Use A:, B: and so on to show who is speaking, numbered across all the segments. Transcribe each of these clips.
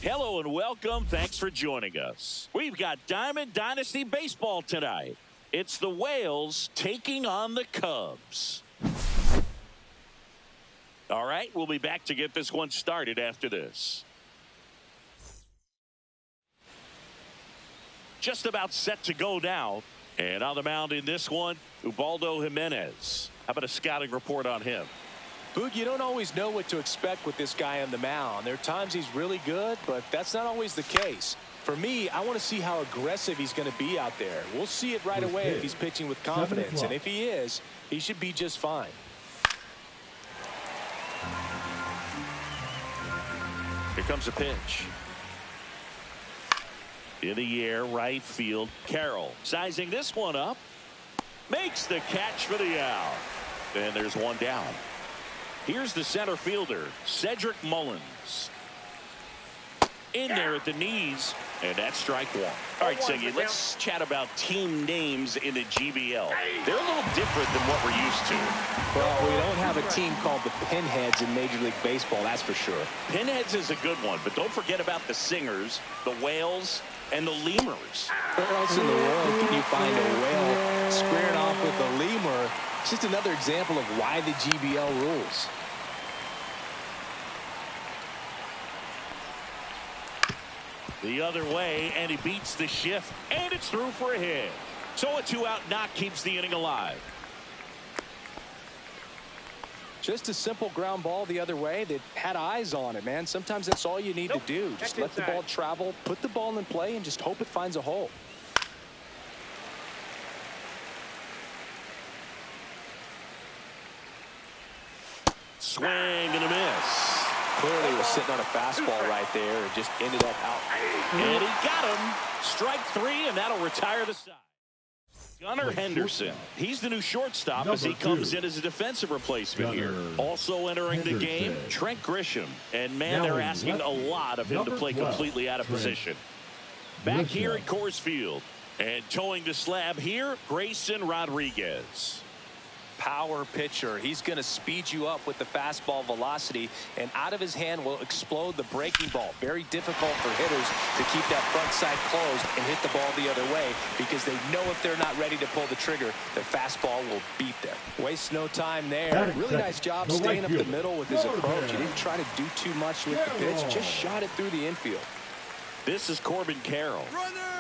A: Hello and welcome. Thanks for joining us. We've got Diamond Dynasty Baseball tonight. It's the Whales taking on the Cubs. All right, we'll be back to get this one started after this. Just about set to go now. And on the mound in this one, Ubaldo Jimenez. How about a scouting report on him?
B: Boog, you don't always know what to expect with this guy on the mound. There are times he's really good, but that's not always the case. For me, I want to see how aggressive he's going to be out there. We'll see it right away if he's pitching with confidence. And if he is, he should be just fine.
A: Here comes a pitch. In the air, right field. Carroll sizing this one up. Makes the catch for the out. And there's one down. Here's the center fielder, Cedric Mullins. In there at the knees, and that's strike one. All right, Seggy, let's chat about team names in the GBL. They're a little different than what we're used to.
B: Well, we don't have a team called the Pinheads in Major League Baseball, that's for sure.
A: Pinheads is a good one, but don't forget about the Singers, the Whales, and the Lemurs.
B: Where else in the world can you find a whale squaring off with a lemur? It's just another example of why the GBL rules.
A: The other way, and he beats the shift, and it's through for a hit. So a two-out knock keeps the inning alive.
B: Just a simple ground ball the other way that had eyes on it, man. Sometimes that's all you need to do. Just let the ball travel, put the ball in play, and just hope it finds a hole.
A: Swing and a miss.
B: Clearly was sitting on a fastball right there and just ended up out.
A: And he got him. Strike three, and that'll retire the side. Gunnar Henderson. He's the new shortstop as he comes in as a defensive replacement here. Also entering the game, Trent Grisham. And, man, they're asking a lot of him to play completely out of position. Back here at Coors Field. And towing the slab here, Grayson Rodriguez.
B: Power pitcher. He's going to speed you up with the fastball velocity, and out of his hand will explode the breaking ball. Very difficult for hitters to keep that front side closed and hit the ball the other way, because they know if they're not ready to pull the trigger, the fastball will beat them. Waste no time there. Really nice job staying up the middle with his approach. He didn't try to do too much with the pitch, just shot it through the infield.
A: This is Corbin Carroll.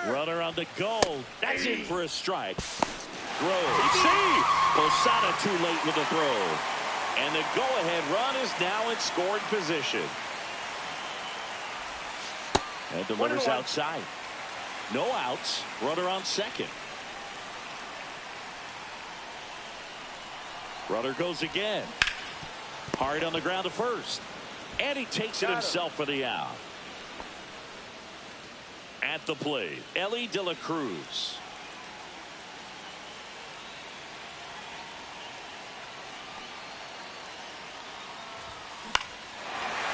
A: Runner on the goal. That's in for a strike. Throw. Safe. Posada too late with the throw. And the go-ahead run is now in scoring position. And delivers outside. No outs. Runner on second. Runner goes again. Hard on the ground to first. And he takes it himself for the out. At the plate, Ellie De La Cruz.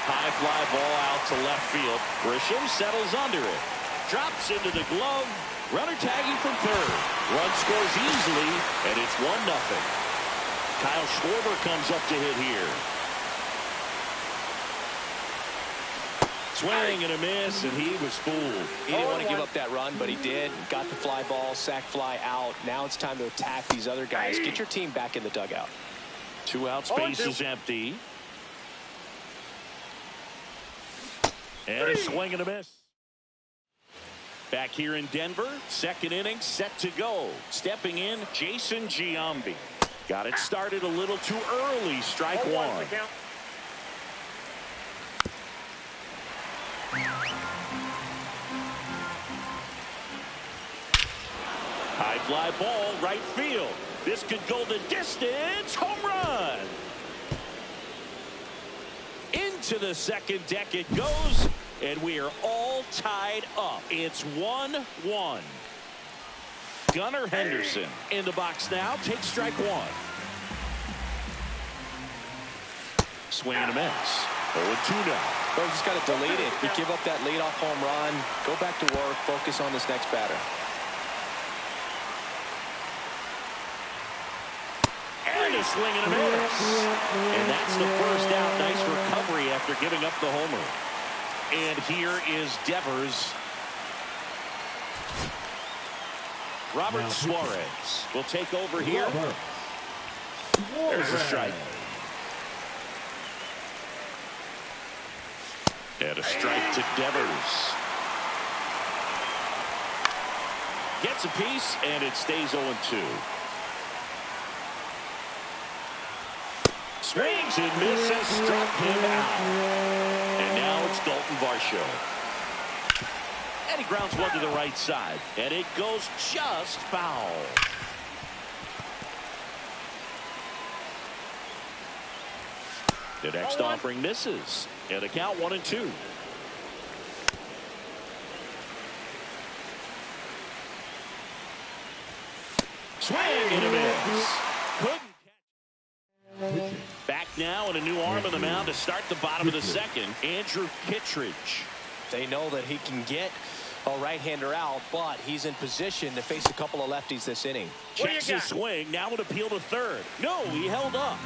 A: High fly ball out to left field. Grisham settles under it. Drops into the glove. Runner tagging from third. Run scores easily, and it's 1-0. Kyle Schwarber comes up to hit here. Swing and a miss, and he was fooled.
B: He didn't want to give up that run, but he did. Got the fly ball, sac fly out. Now it's time to attack these other guys. Get your team back in the dugout.
A: 2 out, space is empty. And a swing and a miss. Back here in Denver, second inning set to go. Stepping in, Jason Giambi. Got it started a little too early. Strike one. High fly ball, right field. This could go the distance. Home run. Into the second deck it goes, and we are all tied up. It's 1-1. Gunnar Henderson in the box now. Takes strike one. Swing and a miss. 0-2 now.
B: Well, you just got to delete it. You give up that leadoff home run. Go back to work. Focus on this next batter.
A: And a swing and a miss. And that's the first out. Nice recovery after giving up the homer. and here is Devers. Robert Suarez will take over here. There's a strike. And a strike to Devers. Gets a piece, and it stays 0-2. Swings and misses, struck him out. And now it's Dalton Varsho. And he grounds one to the right side. And it goes just foul. The next offering misses. And a count 1-2. Swing and a miss. Couldn't catch. Back now and a new arm on the mound to start the bottom of the second. Andrew Kittredge.
B: They know that he can get a right-hander out, but he's in position to face a couple of lefties this inning.
A: Checks his swing. Now an appeal to third. No, he held up.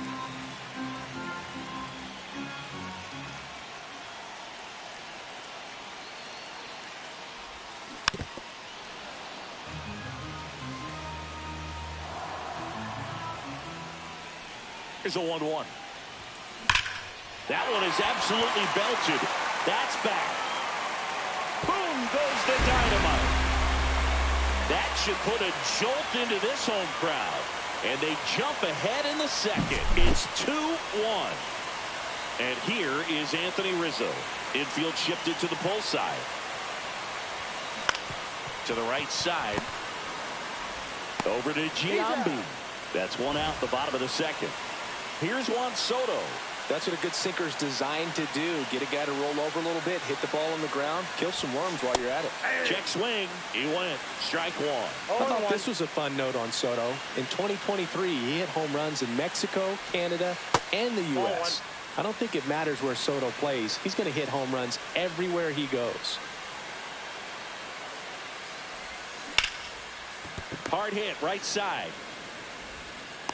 A: Here's a 1-1. That one is absolutely belted. That's back. Boom goes the dynamite. That should put a jolt into this home crowd. And they jump ahead in the second. It's 2-1. And here is Anthony Rizzo. Infield shifted to the pull side. To the right side. Over to Giambi. That's one out the bottom of the second. Here's Juan Soto.
B: That's what a good sinker is designed to do. Get a guy to roll over a little bit, hit the ball on the ground, kill some worms while you're at it.
A: Check swing. He went. Strike one.
B: I thought this was a fun note on Soto. In 2023, he hit home runs in Mexico, Canada, and the U.S. I don't think it matters where Soto plays. He's going to hit home runs everywhere he goes.
A: Hard hit, right side.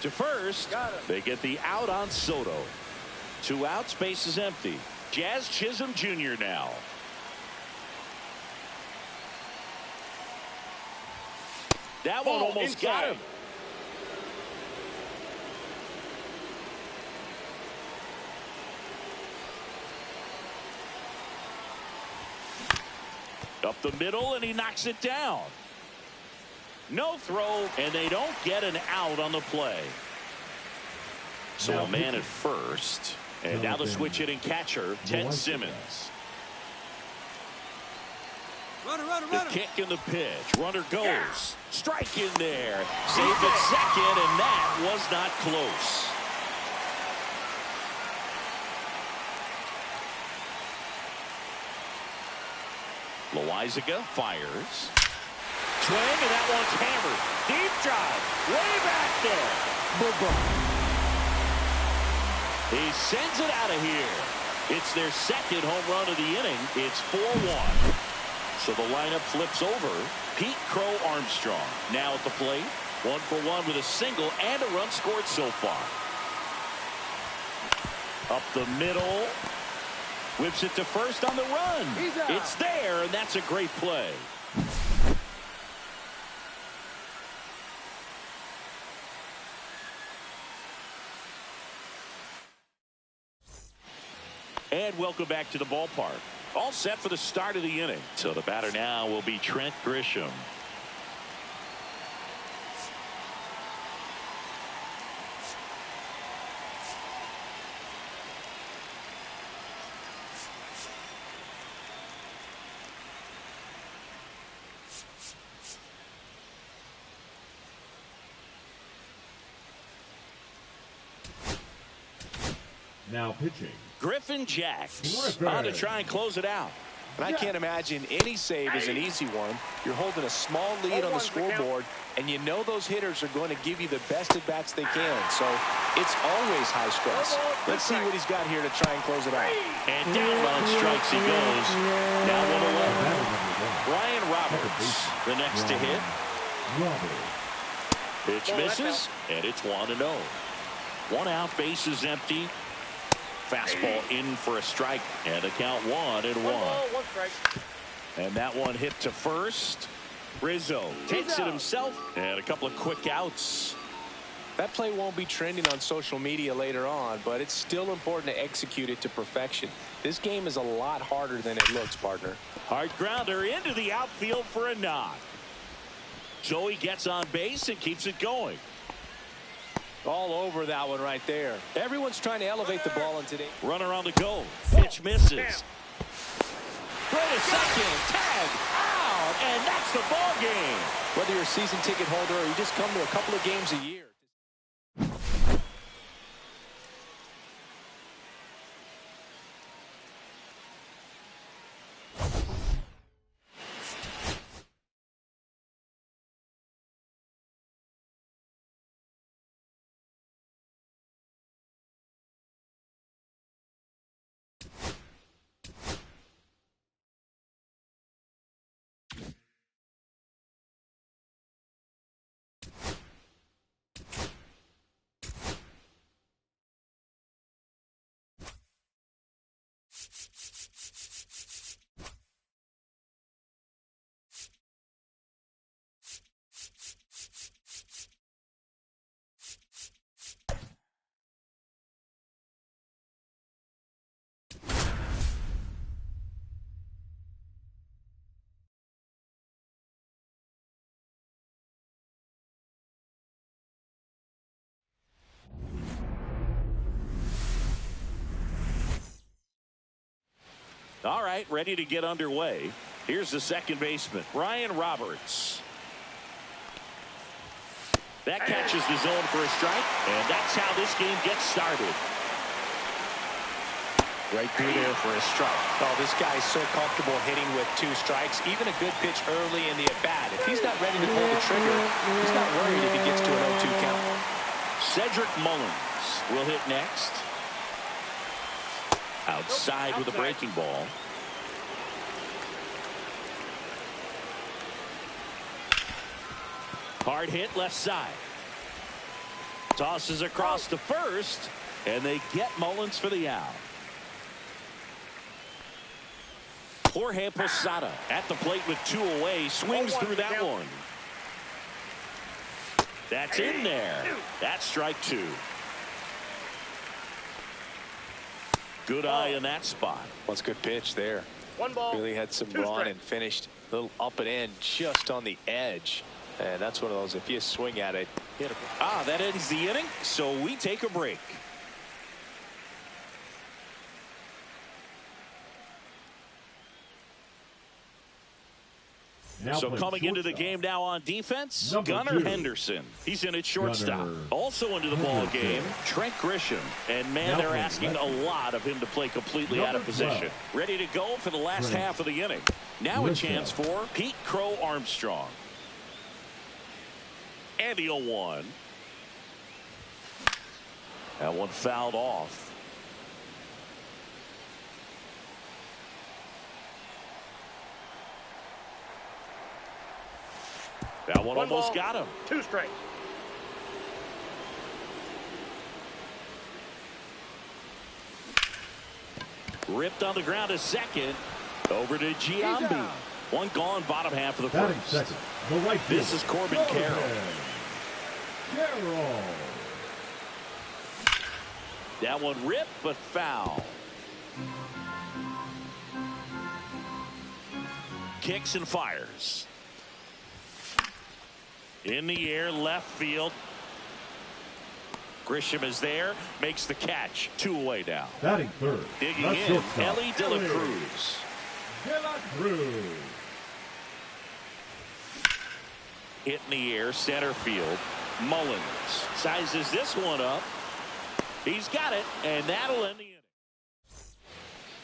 A: To first, they get the out on Soto. 2 outs, base is empty. Jazz Chisholm Jr. now. That one almost got him. Up the middle, and he knocks it down. No throw, and they don't get an out on the play. So a man at first, and now the switch hitting catcher, Ted Simmons. The kick and the pitch. Runner goes. Strike in there. Saved at second, and that was not close. Loizaga fires. Swing, and that one's hammered. Deep drive. Way back there. He sends it out of here. It's their second home run of the inning. It's 4-1. So the lineup flips over. Pete Crow Armstrong now at the plate. 1 for 1 with a single and a run scored so far. Up the middle. Whips it to first on the run. It's there, and that's a great play. And welcome back to the ballpark. All set for the start of the inning. So the batter now will be Trent Grisham.
C: Now pitching.
A: Griffin Jack on to try and close it out.
B: And I can't imagine any save is an easy one. You're holding a small lead on the scoreboard, and you know those hitters are going to give you the best at-bats they can. So it's always high stress. Let's see what he's got here to try and close it out.
A: And down on strikes he goes. Now 1-11. Brian Roberts, the next to hit. Pitch misses, and it's 1-0. 1 out, base is empty. Fastball in for a strike, and a count 1-1.
C: One strike.
A: And that one hit to first. Rizzo takes it himself, and a couple of quick outs.
B: That play won't be trending on social media later on, but it's still important to execute it to perfection. This game is a lot harder than it looks, partner.
A: Hard grounder into the outfield for a knock. Joey gets on base and keeps it going.
B: All over that one right there. Everyone's trying to elevate the ball in today.
A: Runner on the go. Pitch misses. Throw to second. Tag. Out. And that's the ball game.
B: Whether you're a season ticket holder or you just come to a couple of games a year.
A: All right, ready to get underway. Here's the second baseman, Ryan Roberts. That catches the zone for a strike, and that's how this game gets started.
B: Right through there for a strike. Oh, this guy's so comfortable hitting with 2 strikes. Even a good pitch early in the at-bat. If he's not ready to pull the trigger, he's not worried if he gets to an 0-2 count.
A: Cedric Mullins will hit next. Outside with a breaking ball. Hard hit left side. Tosses across to first, and they get Mullins for the out. Jorge Posada at the plate with 2 away. Swings through that one. That's in there. That's strike 2. Good eye in that spot.
B: What's good pitch there.
C: 1 ball.
B: Really had some run and finished a little up and in just on the edge. And that's one of those, if you swing at it, hit it.
A: That ends the inning, so we take a break. So coming into the game now on defense, Gunnar Henderson. He's in at shortstop. Also into the ball game, Trent Grisham. And man, they're asking a lot of him to play completely out of position. Ready to go for the last half of the inning. Now a chance for Pete Crow Armstrong. And the 0-1. That one fouled off. That one almost got him.
C: 2 strikes.
A: Ripped on the ground to second. Over to Giambi. One gone, bottom half of the first. This is Corbin Carroll. That one ripped, but foul. Kicks and fires. In the air, left field. Grisham is there, makes the catch. 2 away now.
D: Batting third.
A: Digging in, Ellie De La Cruz. Hit in the air, center field. Mullins sizes this one up. He's got it, and that'll end the inning.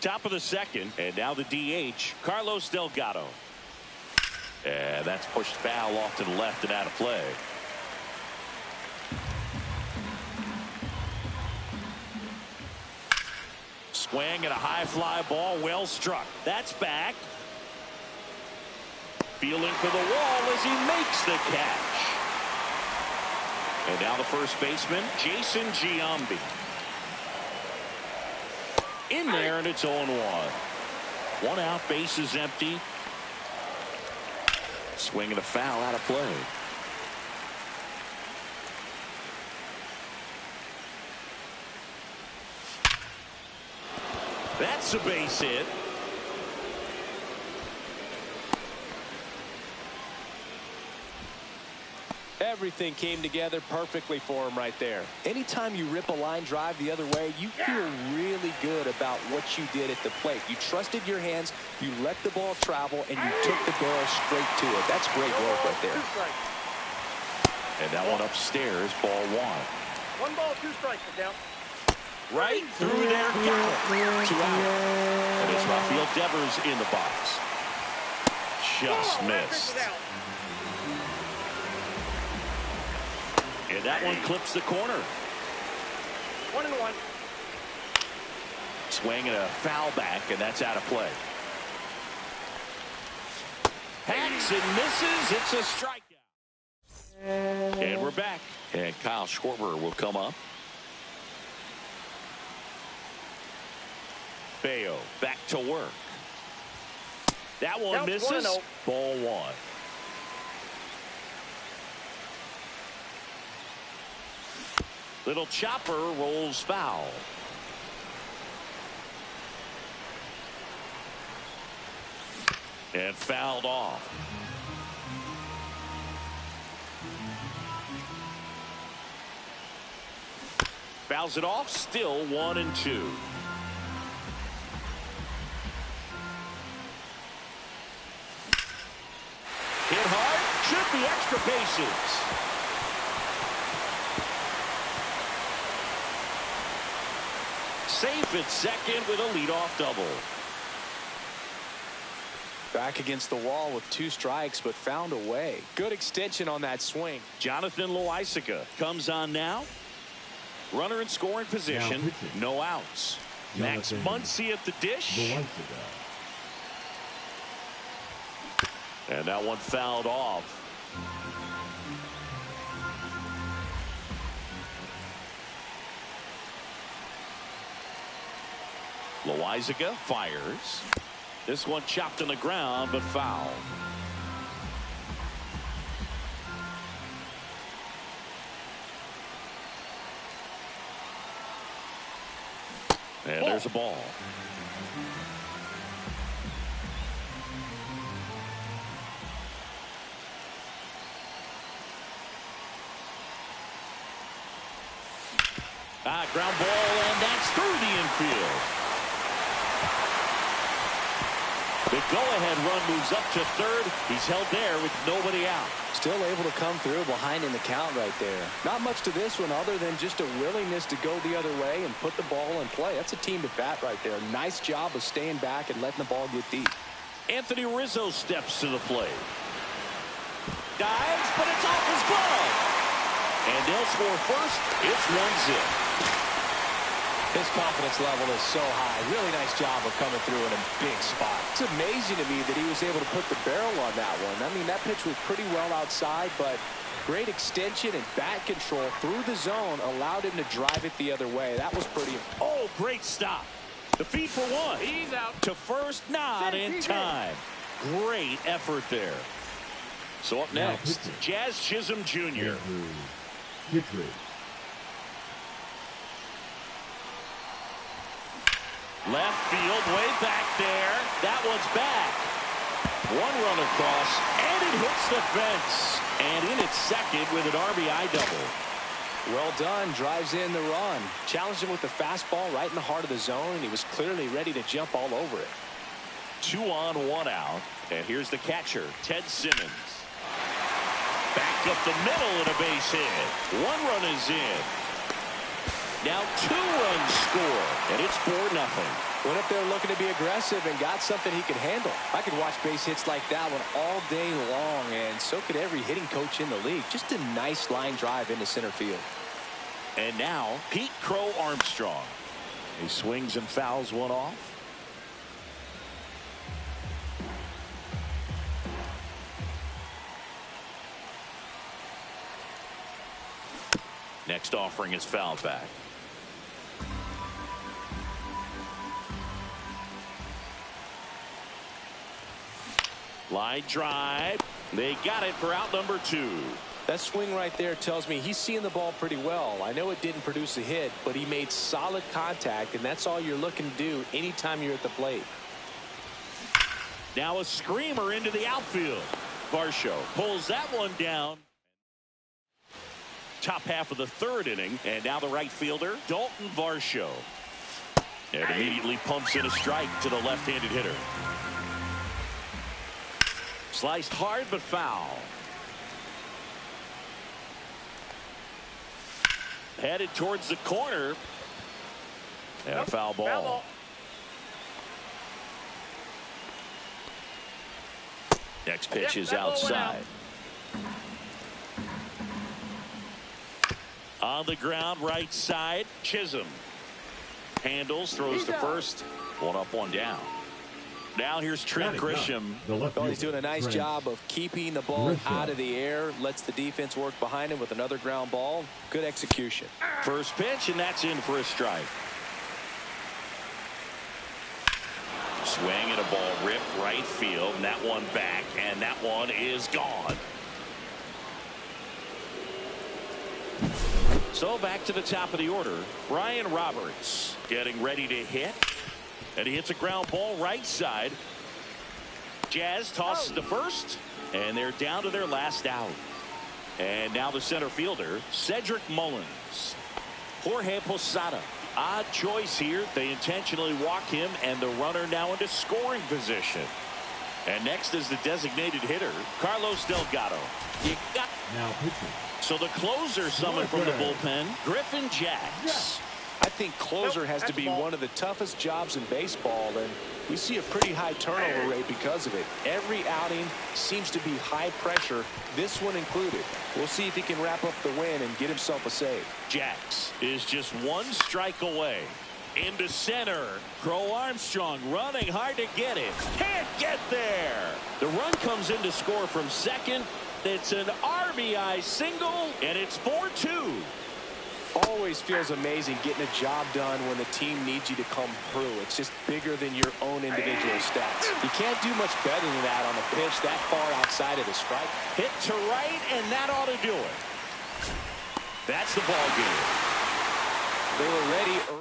A: Top of the second, and now the DH, Carlos Delgado. And that's pushed foul off to the left and out of play. Swing and a high fly ball, well struck. That's back. Feeling for the wall as he makes the catch. And now the first baseman, Jason Giambi. in there, and it's 0-1. One out, base is empty. Swing and a foul out of play. That's a base hit.
B: Everything came together perfectly for him right there. Anytime you rip a line drive the other way, you feel really good about what you did at the plate. You trusted your hands, you let the ball travel, and you took the barrel straight to it. That's great work right there.
A: And that one upstairs, ball 1.
C: 1 ball, 2 strikes, down.
A: Right through there, got it. 2 out. And it's Rafael Devers in the box. Just missed. And that one clips the corner.
C: 1-1.
A: Swing and a foul back, and that's out of play. Hacks and misses. It's a strikeout. And we're back. And Kyle Schwarber will come up. Bayo back to work. That one misses. Ball 1. Little chopper rolls foul. And fouled off. Fouls it off. Still 1-2. Hit hard. Should be extra bases. Safe at second with a leadoff double.
B: Back against the wall with 2 strikes, but found a way. Good extension on that swing.
A: Jonathan Loaisiga comes on now. Runner in scoring position. No outs. Max Muncy at the dish. And that one fouled off. Loaisiga fires. This one chopped on the ground, but foul. And there's a ball. Ground ball, and that's through the infield. The go-ahead run moves up to third. He's held there with nobody out.
B: Still able to come through behind in the count right there. Not much to this one other than just a willingness to go the other way and put the ball in play. That's a team to bat right there. Nice job of staying back and letting the ball get deep. Anthony Rizzo steps to the plate.
A: Dives, but it's off his glove. And they'll score first. It's 1-0.
B: His confidence level is so high. Really nice job of coming through in a big spot. It's amazing to me that he was able to put the barrel on that one. I mean, that pitch was pretty well outside, but great extension and bat control through the zone allowed him to drive it the other way. That was pretty.
A: Oh, great stop. The feed for 1.
C: He's out.
A: To first, not in time. Great effort there. So up next, Jazz Chisholm Jr. Left field, way back there. That one's back. One run across, and it hits the fence. And in at second with an RBI double.
B: Well done. Drives in the run. Challenged him with the fastball right in the heart of the zone, and he was clearly ready to jump all over it.
A: 2 on, 1 out. And here's the catcher, Ted Simmons. Back up the middle and a base hit. 1 run is in. Now 2 runs score, and it's 4-0.
B: Went up there looking to be aggressive and got something he could handle. I could watch base hits like that one all day long, and so could every hitting coach in the league. Just a nice line drive into center field.
A: And now Pete Crow Armstrong. He swings and fouls one off. Next offering is fouled back. Line drive. They got it for out number 2.
B: That swing right there tells me he's seeing the ball pretty well. I know it didn't produce a hit, but he made solid contact, and that's all you're looking to do anytime you're at the plate.
A: Now a screamer into the outfield. Varsho pulls that one down. Top half of the 3rd inning, and now the right fielder, Dalton Varsho. And immediately pumps in a strike to the left-handed hitter. Sliced hard but foul. Headed towards the corner. And a foul ball. Next pitch is outside. On the ground, right side, Chisholm. Handles, throws to first. One up, one down. Now here's Trent Grisham.
B: Well, he's doing a nice job of keeping the ball out of the air. Lets the defense work behind him with another ground ball. Good execution.
A: First pitch, and that's in for a strike. Swing and a ball ripped right field, and that one back, and that one is gone. So back to the top of the order. Brian Roberts getting ready to hit. And he hits a ground ball right side. Jazz tosses to first. And they're down to their last out. And now the center fielder, Cedric Mullins. Jorge Posada. Odd choice here. They intentionally walk him, and the runner now into scoring position. And next is the designated hitter, Carlos Delgado. You got
D: now pitching.
A: So the closer summoned from the bullpen, Griffin Jax.
B: I think closer has to be one of the toughest jobs in baseball, and we see a pretty high turnover rate because of it. Every outing seems to be high pressure, this one included. We'll see if he can wrap up the win and get himself a save.
A: Jax is just one strike away. Into center. Crow Armstrong running hard to get it. Can't get there. The run comes in to score from second. It's an RBI single, and it's 4-2.
B: Always feels amazing getting a job done when the team needs you to come through. It's just bigger than your own individual stats. You can't do much better than that on a pitch that far outside of the strike.
A: Hit to right, and that ought to do it. That's the ball game.
B: They were ready early.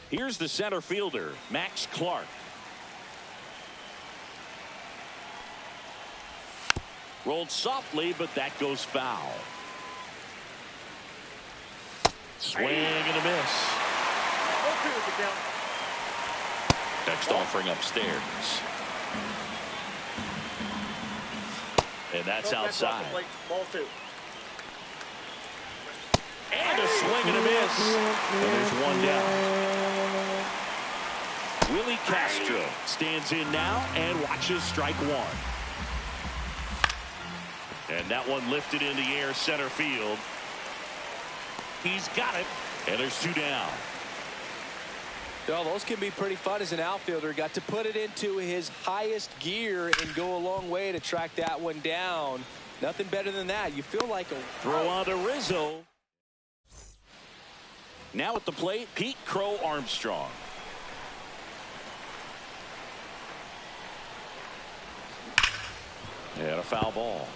A: Here's the center fielder, Max Clark. Rolled softly, but that goes foul. Swing and a miss. Next offering upstairs. And that's outside.
C: Ball 2.
A: And a swing and a miss. And there's one down. Willie Castro stands in now and watches strike one. And that one lifted in the air center field. He's got it. And there's 2 down.
B: Well, those can be pretty fun as an outfielder. Got to put it into his highest gear and go a long way to track that one down. Nothing better than that. You feel like a
A: throw on to Rizzo. Now at the plate, Pete Crow Armstrong. And a foul ball.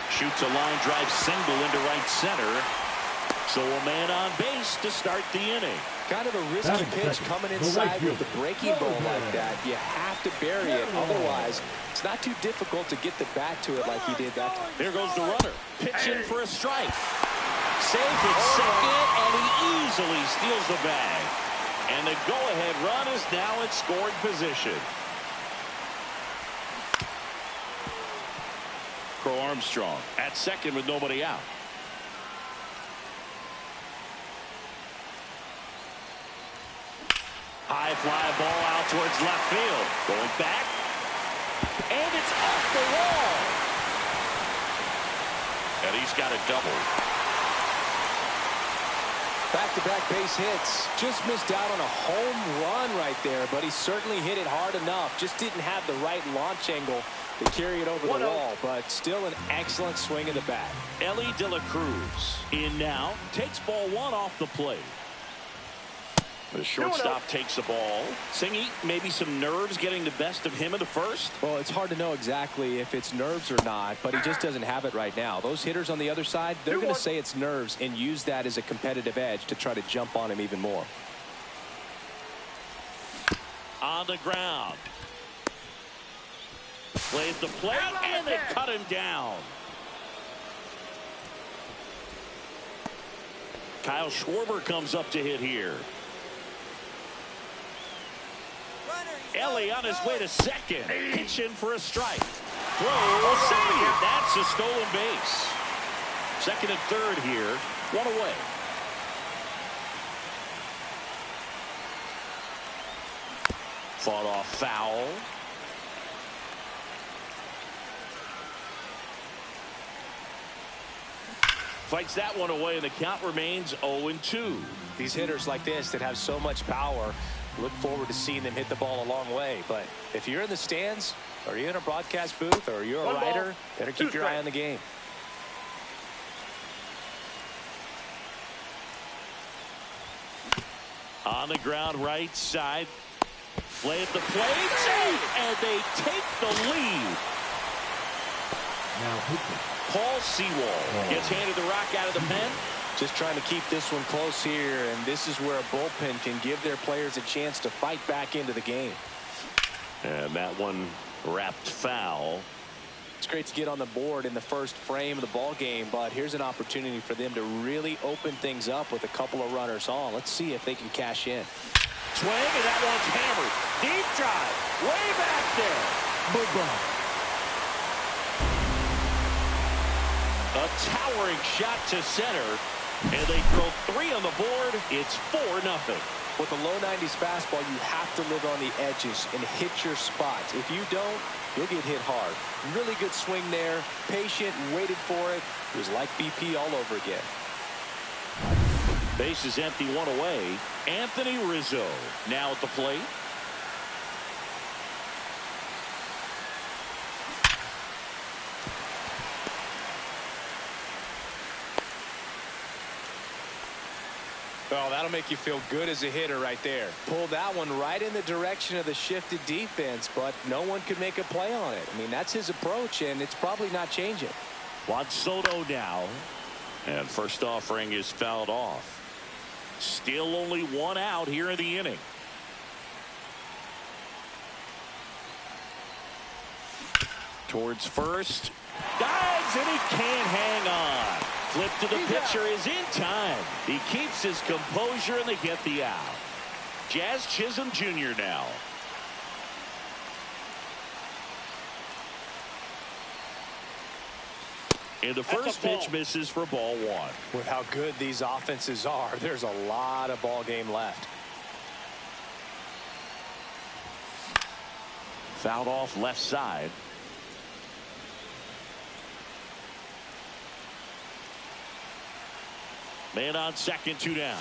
A: Shoots a line drive single into right center. So a man on base to start the inning.
B: Kind of a risky pitch coming inside with the breaking ball like that. You have to bury it. Otherwise, it's not too difficult to get the bat to it like he did that time.
A: There goes the runner. Pitching for a strike. Safe at second, and he easily steals the bag. And the go-ahead run is now in scoring position. Crow Armstrong at second with nobody out. High fly ball out towards left field. Going back. And it's off the wall. And he's got a double.
B: Back-to-back base hits. Just missed out on a home run right there, but he certainly hit it hard enough. Just didn't have the right launch angle to carry it over the wall, but still an excellent swing of the bat.
A: Ellie De La Cruz in now. Takes ball one off the plate. The shortstop takes the ball. Singy, maybe some nerves getting the best of him in the first?
B: Well, it's hard to know exactly if it's nerves or not, but he just doesn't have it right now. Those hitters on the other side, they're going to say it's nerves and use that as a competitive edge to try to jump on him even more.
A: On the ground. Plays the plate, and they cut him down. Kyle Schwarber comes up to hit here. Ellie on his way to second. Pitching for a strike. Throw, save. That's a stolen base. Second and third here. One away. Fought off foul. Fights that one away, and the count remains 0-2.
B: These hitters like this that have so much power, look forward to seeing them hit the ball a long way. But if you're in the stands, or you're in a broadcast booth, or you're a writer, better keep your eye on the game.
A: On the ground, right side. Play at the plate, and they take the lead.
D: Now pitching.
A: Paul Sewall gets handed the rock out of the pen.
B: Just trying to keep this one close here, and this is where a bullpen can give their players a chance to fight back into the game.
A: And that one wrapped foul.
B: It's great to get on the board in the first frame of the ball game, but here's an opportunity for them to really open things up with a couple of runners on. Let's see if they can cash in.
A: Swing, and that one's hammered. Deep drive, way back there. Bye-bye. A towering shot to center, and they throw 3 on the board. It's 4-0.
B: With a low 90s fastball, you have to live on the edges and hit your spots. If you don't, you'll get hit hard. Really good swing there. Patient, waited for it. It was like BP all over again.
A: Base is empty, 1 away. Anthony Rizzo now at the plate.
B: Well, that'll make you feel good as a hitter right there. Pulled that one right in the direction of the shifted defense, but no one could make a play on it. I mean, that's his approach, and it's probably not changing.
A: Juan Soto now. And first offering is fouled off. Still only 1 out here in the inning. Towards first. Dives, and he can't hang on. Flip to the pitcher is in time. He keeps his composure, and they get the out. Jazz Chisholm Jr. now. And the first pitch misses for ball 1.
B: With how good these offenses are, there's a lot of ball game left.
A: Fouled off left side. Man on second, 2 down.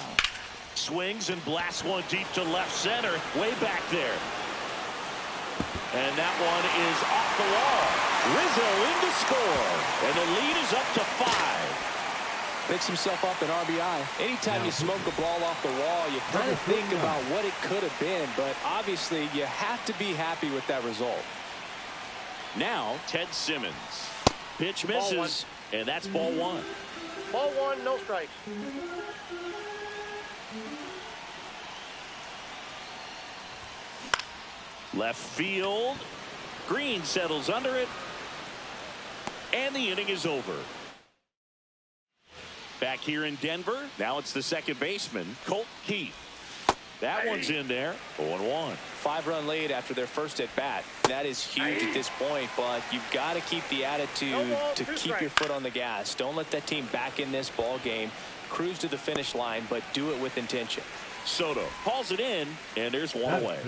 A: Swings and blasts one deep to left center. Way back there. And that one is off the wall. Rizzo in to score. And the lead is up to 5.
B: Picks himself up an RBI. Anytime you smoke a ball off the wall, you kind of think about what it could have been. But obviously, you have to be happy with that result.
A: Now, Ted Simmons. Pitch misses. And that's ball 1.
C: Ball 1, no strike.
A: Left field. Green settles under it. And the inning is over. Back here in Denver, now it's the second baseman, Colt Keith. That one's in there, 0-1.
B: 5-run lead after their first at bat. That is huge at this point, but you've got to keep the attitude to keep your foot on the gas. Don't let that team back in this ball game. Cruise to the finish line, but do it with intention.
A: Soto hauls it in, and there's one away.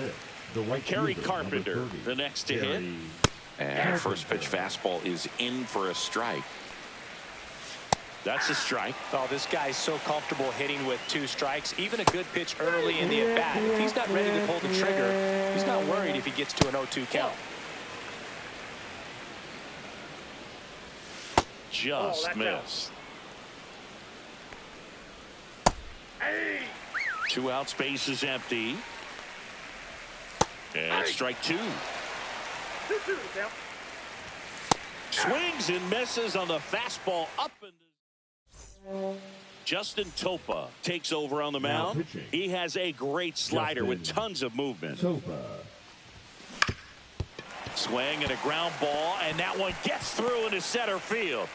A: Kerry Carpenter, the next to hit.
D: And first pitch fastball is in for a strike.
A: That's a strike.
B: Oh, this guy's so comfortable hitting with 2 strikes. Even a good pitch early in the at-bat. If he's not ready to pull the trigger, he's not worried if he gets to an 0-2 count.
A: Just missed. 2 outs, base is empty. And strike 2.
C: 2-2 count.
A: Swings and misses on the fastball up and Justin Topa takes over on the mound. He has a great slider with tons of movement. Swing and a ground ball, and that one gets through into center field.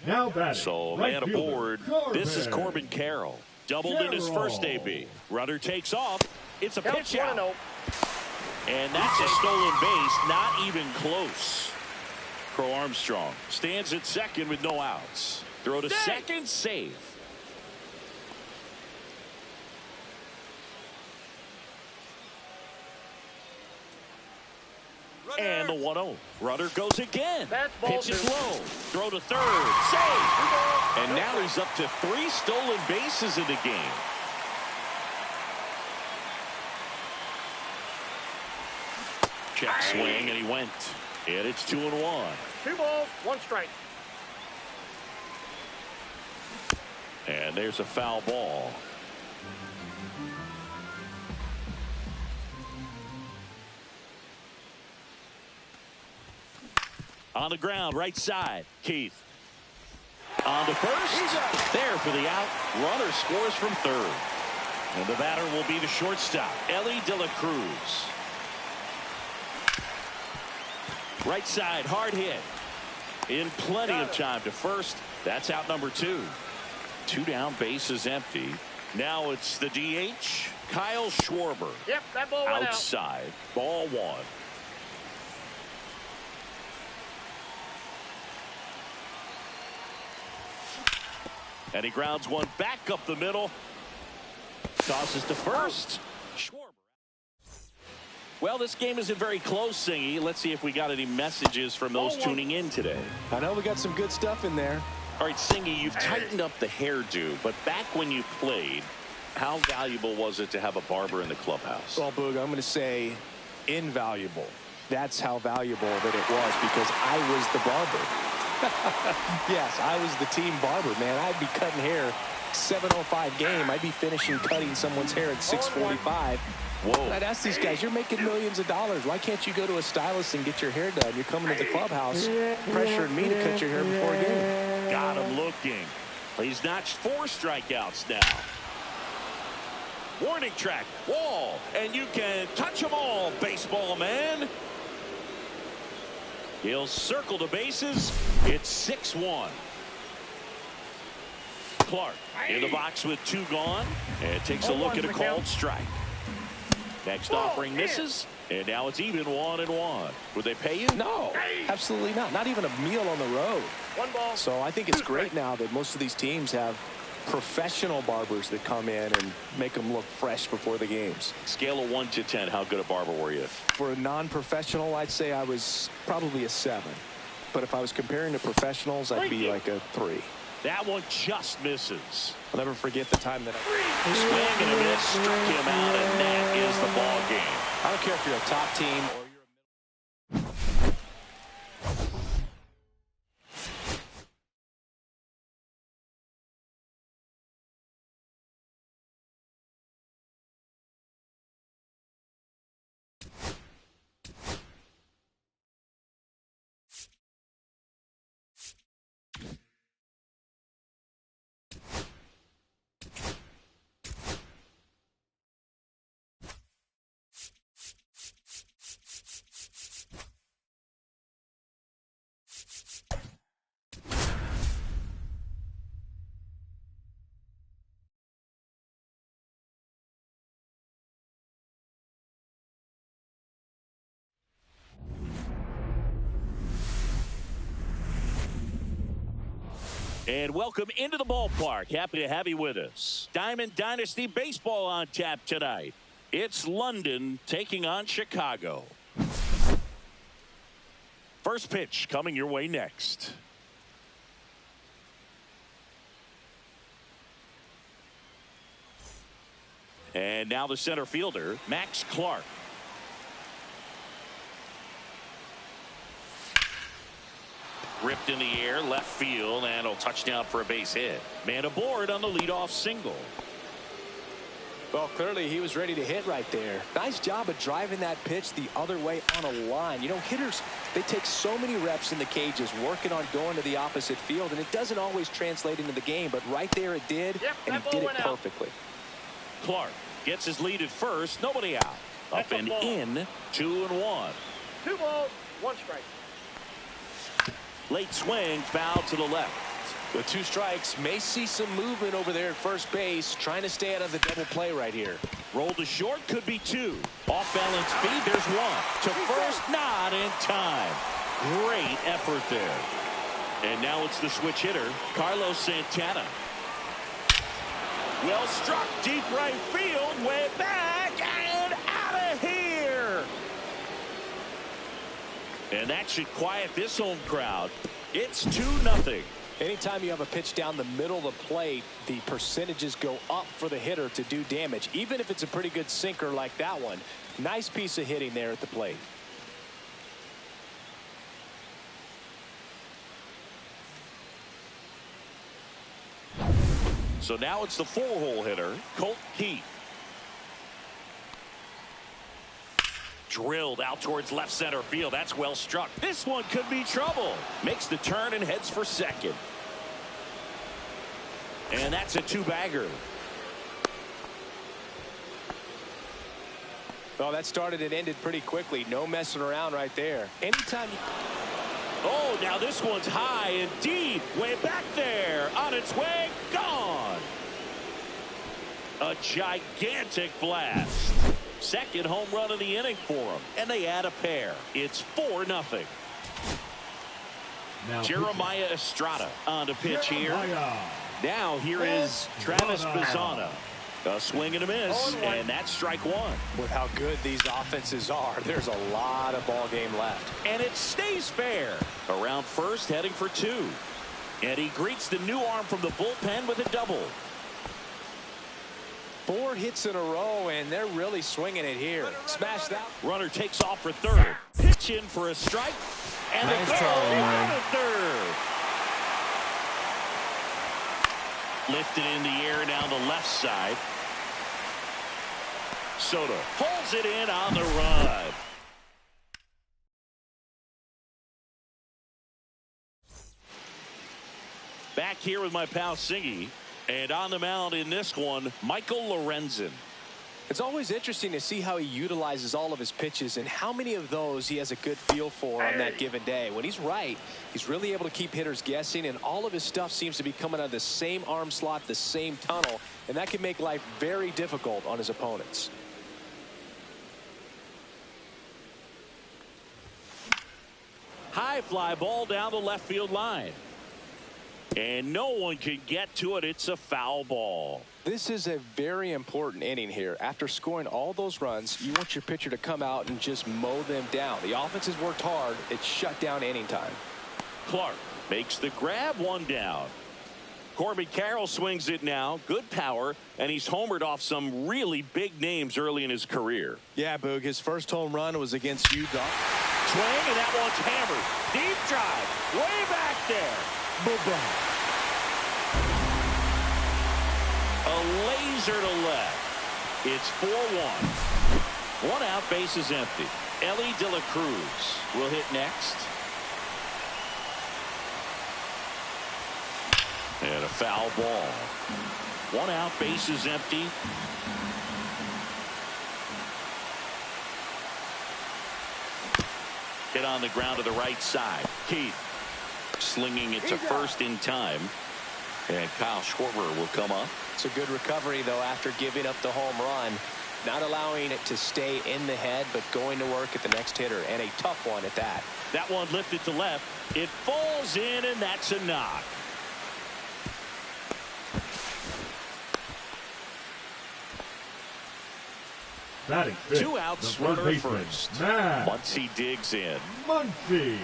E: Now batting,
A: So
E: right
A: man
E: fielder,
A: aboard. This is Corbin Carroll. Doubled in his first AB. Runner takes off. It's a pitch out.
C: 1-0.
A: And that's a stolen base, not even close. Crow Armstrong stands at second with no outs. Throw to second, save. And the 1-0. Runner goes again.
C: That's ball
A: Pitch is
C: 2.
A: low. Throw to third. Save. And now he's up to 3 stolen bases in the game. Check swing, and he went. And it's 2-1.
C: 2 balls, 1 strike.
A: And there's a foul ball. On the ground, right side, Keith. On to first. There for the out. Runner scores from third. And the batter will be the shortstop, Ellie De La Cruz. Right side, hard hit. In plenty of time to first. That's out number 2. 2 down, bases empty. Now it's the DH, Kyle Schwarber.
C: Yep, that ball went
A: outside. Ball 1. And he grounds one back up the middle. Tosses to first. Schwarber. Well, this game isn't very close, Singy. Let's see if we got any messages from those tuning in today.
B: I know we got some good stuff in there.
A: All right, Singy, you've tightened up the hairdo, but back when you played, how valuable was it to have a barber in the clubhouse?
B: Well, Boog, I'm going to say invaluable. That's how valuable that it was, because I was the barber. Yes, I was the team barber, man. I'd be cutting hair 7:05 game. I'd be finishing cutting someone's hair at 6:45.
A: Whoa.
B: I'd ask these guys, you're making millions of dollars. Why can't you go to a stylist and get your hair done? You're coming to the clubhouse pressuring me to cut your hair before a game.
A: Got him looking. He's notched 4 strikeouts now. Warning track, wall, and you can touch them all, baseball man. He'll circle the bases. It's 6-1. Clark in the box with 2 gone, and takes a look at a called strike. Next offering misses, and now it's even 1-1. Would they pay you?
B: No, absolutely not. Not even a meal on the road.
C: 1 ball.
B: So I think it's great now that most of these teams have professional barbers that come in and make them look fresh before the games.
A: Scale of 1 to 10, how good a barber were you?
B: For a non-professional, I'd say I was probably a 7. But if I was comparing to professionals, I'd be like a 3.
A: That one just misses.
B: I'll never forget the time that
A: Swing and a miss, struck him out, and that is the ball game.
B: I don't care if you're a top team or
A: And welcome into the ballpark. Happy to have you with us. Diamond Dynasty Baseball on tap tonight. It's London taking on Chicago. First pitch coming your way next. And now the center fielder, Max Clark. Ripped in the air, left field, and a touchdown for a base hit. Man aboard on the leadoff single.
B: Well, clearly he was ready to hit right there. Nice job of driving that pitch the other way on a line. You know, hitters, they take so many reps in the cages working on going to the opposite field, and it doesn't always translate into the game, but right there it did, and he did it perfectly.
A: Clark gets his lead at first, nobody out. Up and in, 2-1.
C: 2 balls, 1 strike.
A: Late swing, foul to the left.
B: The 2 strikes may see some movement over there at first base, trying to stay out of the double play right here.
A: Roll to short, could be 2. Off balance feed, there's 1. To first, not in time. Great effort there. And now it's the switch hitter, Carlos Santana. Well struck, deep right field, way back, and out of here. And that should quiet this home crowd. It's 2-0.
B: Anytime you have a pitch down the middle of the plate, the percentages go up for the hitter to do damage, even if it's a pretty good sinker like that one. Nice piece of hitting there at the plate.
A: So now it's the 4-hole hitter, Colt Keith. Drilled out towards left center field. That's well struck. This one could be trouble. Makes the turn and heads for second. And that's a 2-bagger.
B: Well, that started and ended pretty quickly. No messing around right there. Anytime you...
A: Oh, now this one's high and deep. Way back there. On its way. Gone. A gigantic blast. Second home run of the inning for them. And they add a pair. It's 4-0. Jeremiah Estrada on to pitch here. Now here is Travis Bazzana. A swing and a miss, and that's strike 1.
B: With how good these offenses are, there's a lot of ball game left.
A: And it stays fair. Around first, heading for 2. And he greets the new arm from the bullpen with a double.
B: 4 hits in a row, and they're really swinging it here. Smashed out.
A: Runner takes off for third. Pitch in for a strike. And
E: nice
A: the
E: try,
A: out of third. Lifted in the air down the left side. Soto pulls it in on the run. Back here with my pal Siggy. And on the mound in this one, Michael Lorenzen.
B: It's always interesting to see how he utilizes all of his pitches and how many of those he has a good feel for on that given day. When he's right, he's really able to keep hitters guessing, and all of his stuff seems to be coming out of the same arm slot, the same tunnel, and that can make life very difficult on his opponents.
A: High fly ball down the left field line. And no one can get to it. It's a foul ball.
B: This is a very important inning here. After scoring all those runs, you want your pitcher to come out and just mow them down. The offense has worked hard. It's shut down inning time.
A: Clark makes the grab, 1 down. Corbin Carroll swings it now. Good power, and he's homered off some really big names early in his career.
F: Yeah, Boog, his first home run was against Utah.
A: Swing, and that one's hammered. Deep drive, way back there. Boom. A laser to left. It's 4-1. 1 out, base is empty. Ellie De La Cruz will hit next. And a foul ball. 1 out, base is empty. Hit on the ground to the right side. Keith slinging it to first in time. And Kyle Schwarber will come up.
B: It's a good recovery, though, after giving up the home run. Not allowing it to stay in the head, but going to work at the next hitter, and a tough one at that.
A: That one lifted to left. It falls in, and that's a knock.
E: Batting fifth,
A: 2 outs,
E: the
A: runner at
E: baseman,
A: first.
E: Matt
A: Muncy digs in.
E: Muncy.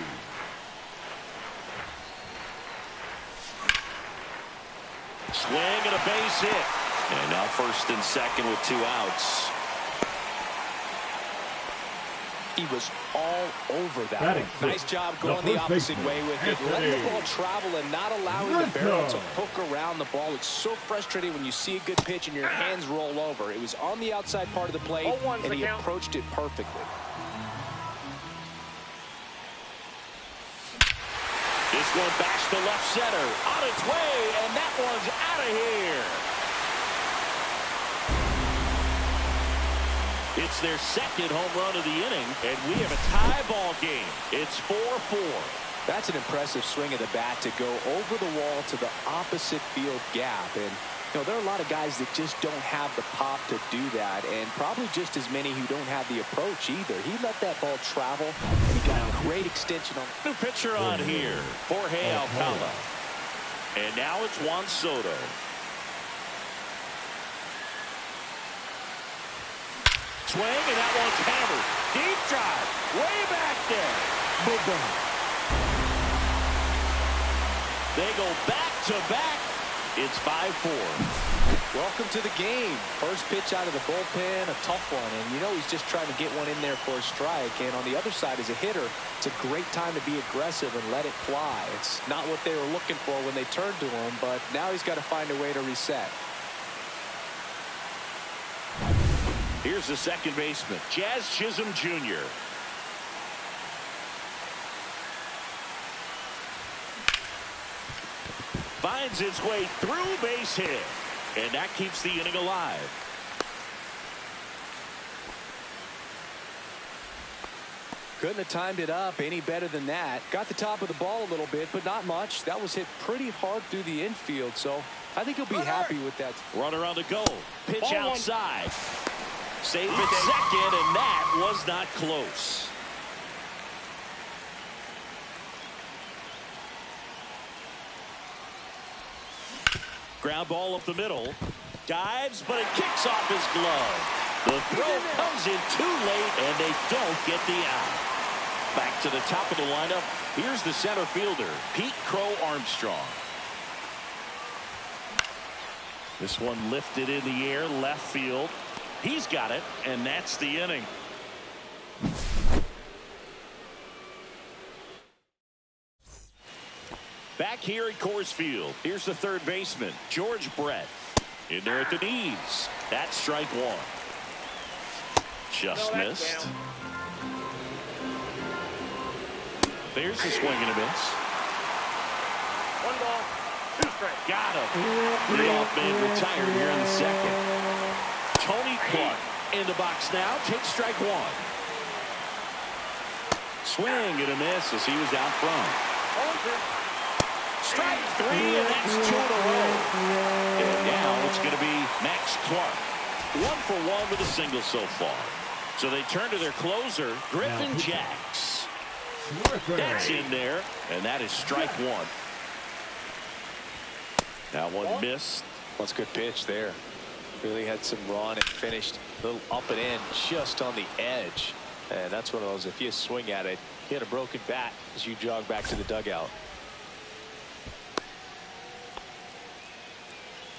A: Swing and a base hit.
D: And now first and second with 2 outs.
B: He was all over that
E: Batting
B: one. Nice
E: fifth,
B: job
E: the
B: going the
E: first
B: opposite
E: baseman,
B: way with it. Letting the ball travel and not allowing the barrel to hook around the ball. It's so frustrating when you see a good pitch and your hands roll over. It was on the outside part of the plate, and he approached it perfectly.
A: This one backs to left center. On its way, and that one's out of here. It's their second home run of the inning, and we have a tie ball game. It's 4-4.
B: That's an impressive swing of the bat to go over the wall to the opposite field gap. And, you know, there are a lot of guys that just don't have the pop to do that, and probably just as many who don't have the approach either. He let that ball travel, and he got a great extension on.
A: New pitcher on here, Jorge Alcala. And now it's Juan Soto. Swing, and that one's hammered. Deep drive, way back there. Boom. They go back-to-back. It's 5-4.
B: Welcome to the game. First pitch out of the bullpen, a tough one. And you know he's just trying to get one in there for a strike. And on the other side, as a hitter, it's a great time to be aggressive and let it fly. It's not what they were looking for when they turned to him, but now he's got to find a way to reset.
A: Here's the second baseman, Jazz Chisholm Jr. Finds its way through, base hit, and that keeps the inning alive.
B: Couldn't have timed it up any better than that. Got the top of the ball a little bit, but not much. That was hit pretty hard through the infield, so I think he'll be happy with that.
A: Runner on the go. Pitch outside. Save at second, and that was not close. Ground ball up the middle. Dives, but it kicks off his glove. The throw comes in too late, and they don't get the out. Back to the top of the lineup. Here's the center fielder, Pete Crow Armstrong. This one lifted in the air, left field. He's got it, and that's the inning. Back here at Coors Field, here's the third baseman, George Brett. In there at the knees. That's strike one. Just missed. There's a swing and a miss.
C: 1 ball, 2 strikes.
A: Got him. Leadoff man retired here in the second. Tony Clark in the box now. Takes strike one. Swing and a miss as he was out front. Strike 3, and that's 2 in a row. And now it's going to be Max Clark. 1 for 1 with a single so far. So they turn to their closer, Griffin Jacks. That's in there, and that is strike 1. That one missed.
B: That's a good pitch there. Really had some run and finished a little up and in just on the edge. And that's one of those, if you swing at it, you hit a broken bat as you jog back to the dugout.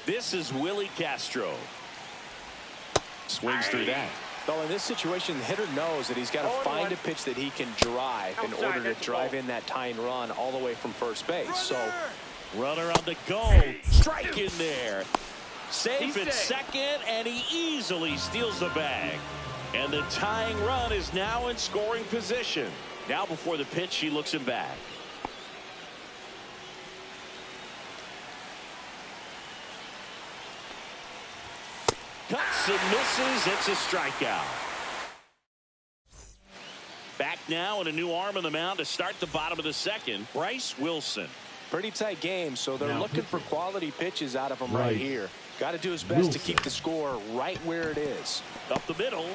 A: This is Willie Castro. Swings through that.
B: Well, in this situation, the hitter knows that he's got to find a pitch that he can drive in order to drive in that tying run all the way from first base. So,
A: runner on the go. Strike in there. Safe at second, and he easily steals the bag. And the tying run is now in scoring position. Now before the pitch, he looks him back. Cuts and misses. It's a strikeout. Back now and a new arm on the mound to start the bottom of the second. Bryce Wilson.
B: Pretty tight game, so they're looking for quality pitches out of him right here. Got to do his best to keep the score right where it is.
A: Up the middle.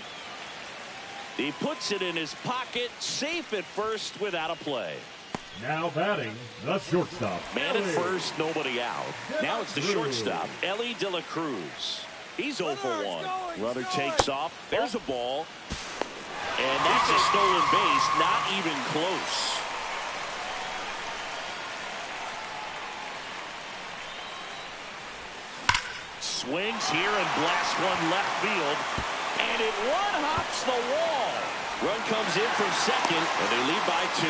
A: He puts it in his pocket, safe at first without a play.
E: Now batting, the shortstop.
A: Man at first, nobody out. Now it's the shortstop, Ellie De La Cruz. He's 0 for 1. Runner takes off. There's a ball. And that's a stolen base. Not even close. Swings here and blasts one left field. And it one-hops the wall. Run comes in from second, and they lead by 2.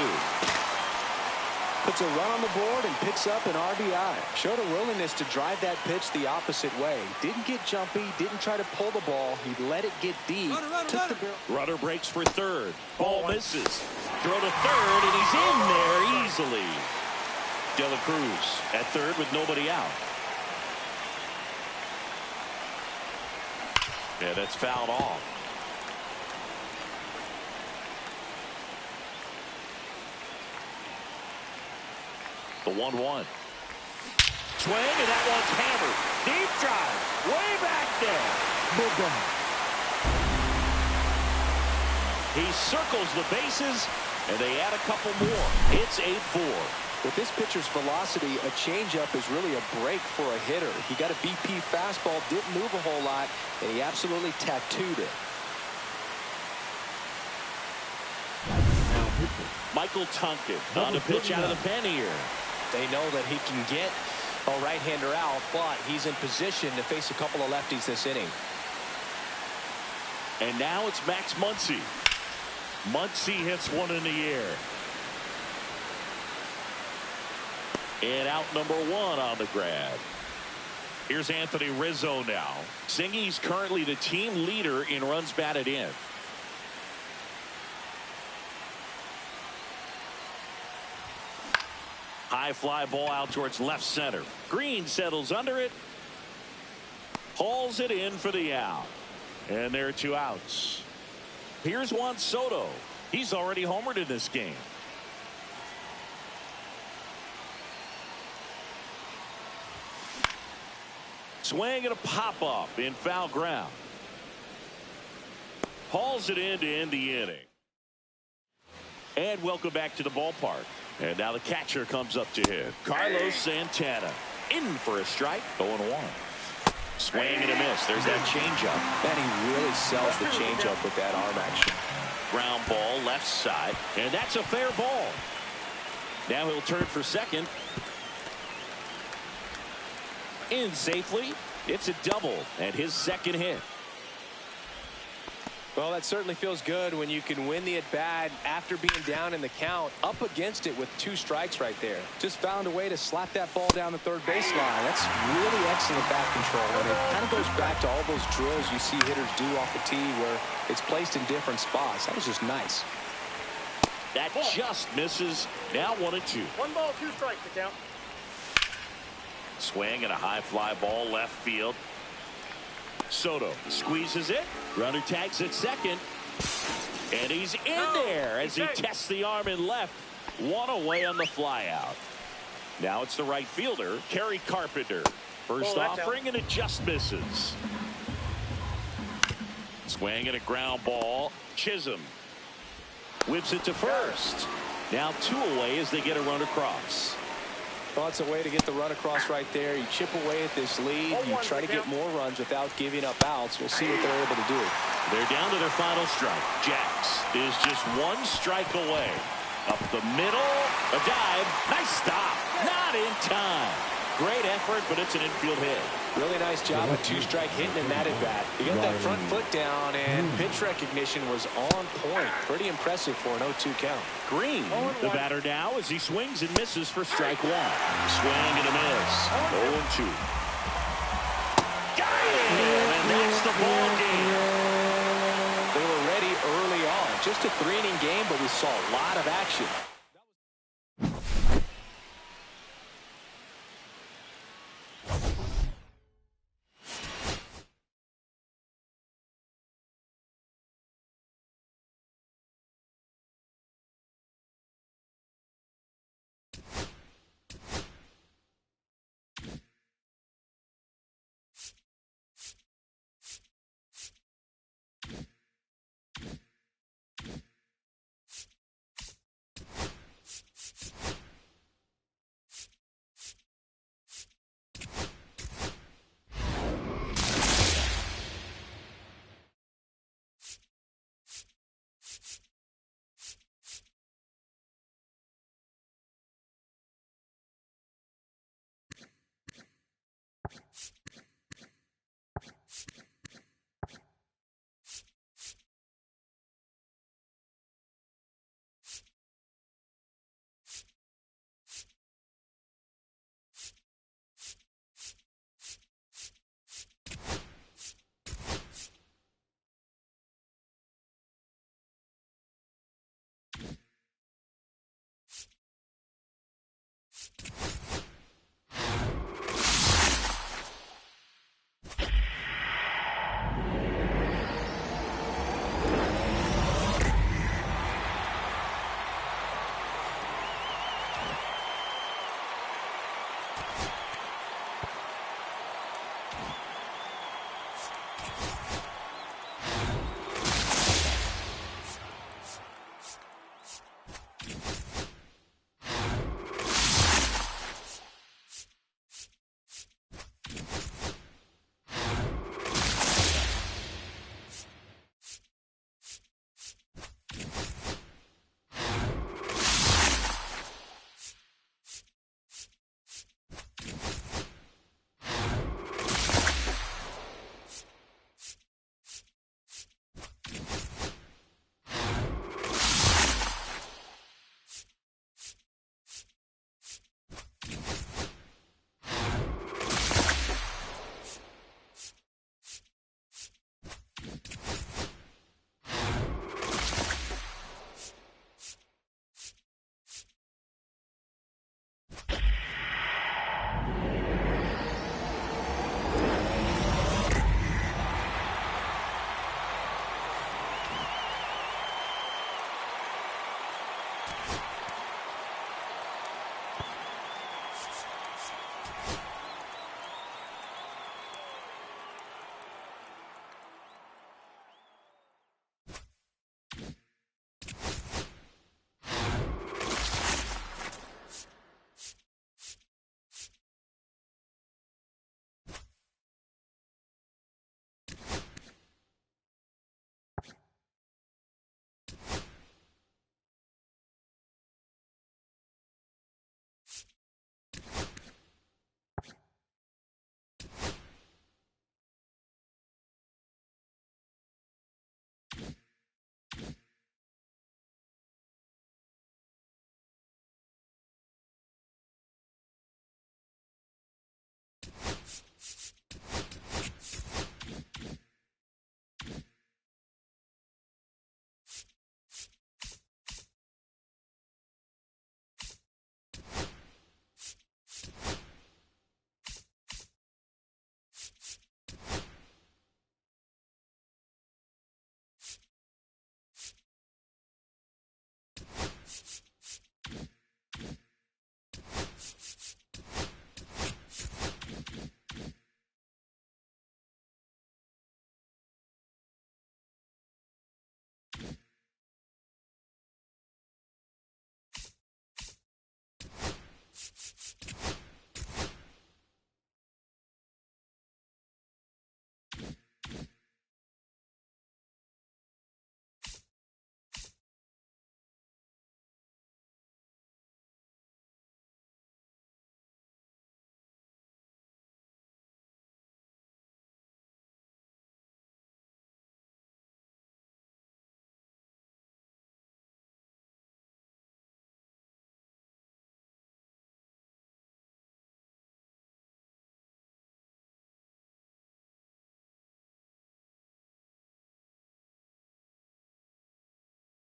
B: Puts a run on the board and picks up an RBI. Showed a willingness to drive that pitch the opposite way. Didn't get jumpy, didn't try to pull the ball. He let it get deep.
A: Runner breaks for third. Ball misses. Throw to third, and he's in there easily. De La Cruz at third with nobody out. Yeah, that's fouled off. The 1-1. Swing, and that one's hammered. Deep drive. Way back there. He circles the bases, and they add a couple more. It's 8-4.
B: With this pitcher's velocity, a changeup is really a break for a hitter. He got a BP fastball, didn't move a whole lot, and he absolutely tattooed it.
A: Michael Tonkin on the pitch out of the pen here.
B: They know that he can get a right-hander out, but he's in position to face a couple of lefties this inning.
A: And now it's Max Muncy. Muncy hits one in the air. And out number 1 on the grab. Here's Anthony Rizzo now. Singy's currently the team leader in runs batted in. High fly ball out towards left center. Green settles under it. Hauls it in for the out. And there are 2 outs. Here's Juan Soto. He's already homered in this game. Swing and a pop-up in foul ground. Hauls it in to end the inning. And welcome back to the ballpark. And now the catcher comes up to hit. Carlos Santana in for a strike. 0-1. Swing and a miss. There's that changeup.
B: And he really sells the changeup with that arm action.
A: Ground ball left side. And that's a fair ball. Now he'll turn for second. In safely. It's a double and his second hit.
B: Well, that certainly feels good when you can win the at-bat after being down in the count, up against it with 2 strikes right there. Just found a way to slap that ball down the third baseline. That's really excellent bat control, and it kind of goes back to all those drills you see hitters do off the tee where it's placed in different spots. That was just nice.
A: That just misses. Now 1-2.
C: 1 ball, 2 strikes to count.
A: Swing and a high fly ball left field. Soto squeezes it. Runner tags at second. And he's in there as he tests the arm in left. 1 away on the fly out. Now it's the right fielder, Kerry Carpenter. First offering, and it just misses. Swing and a ground ball. Chisholm whips it to first. Now 2 away as they get a run across.
B: Well, it's a way to get the run across right there. You chip away at this lead. You try to get more runs without giving up outs. We'll see what they're able to do.
A: They're down to their final strike. Jax is just 1 strike away. Up the middle. A dive. Nice stop. Not in time. Great effort, but it's an infield hit.
B: Really nice job with 2-strike hitting in that at bat. He got that front foot down, and pitch recognition was on point. Pretty impressive for an 0-2 count.
A: Green, the batter now, as he swings and misses for strike 1. Swing and a miss. 0-2. Got it! And that's the ball game.
B: They were ready early on. Just a 3-inning game, but we saw a lot of action.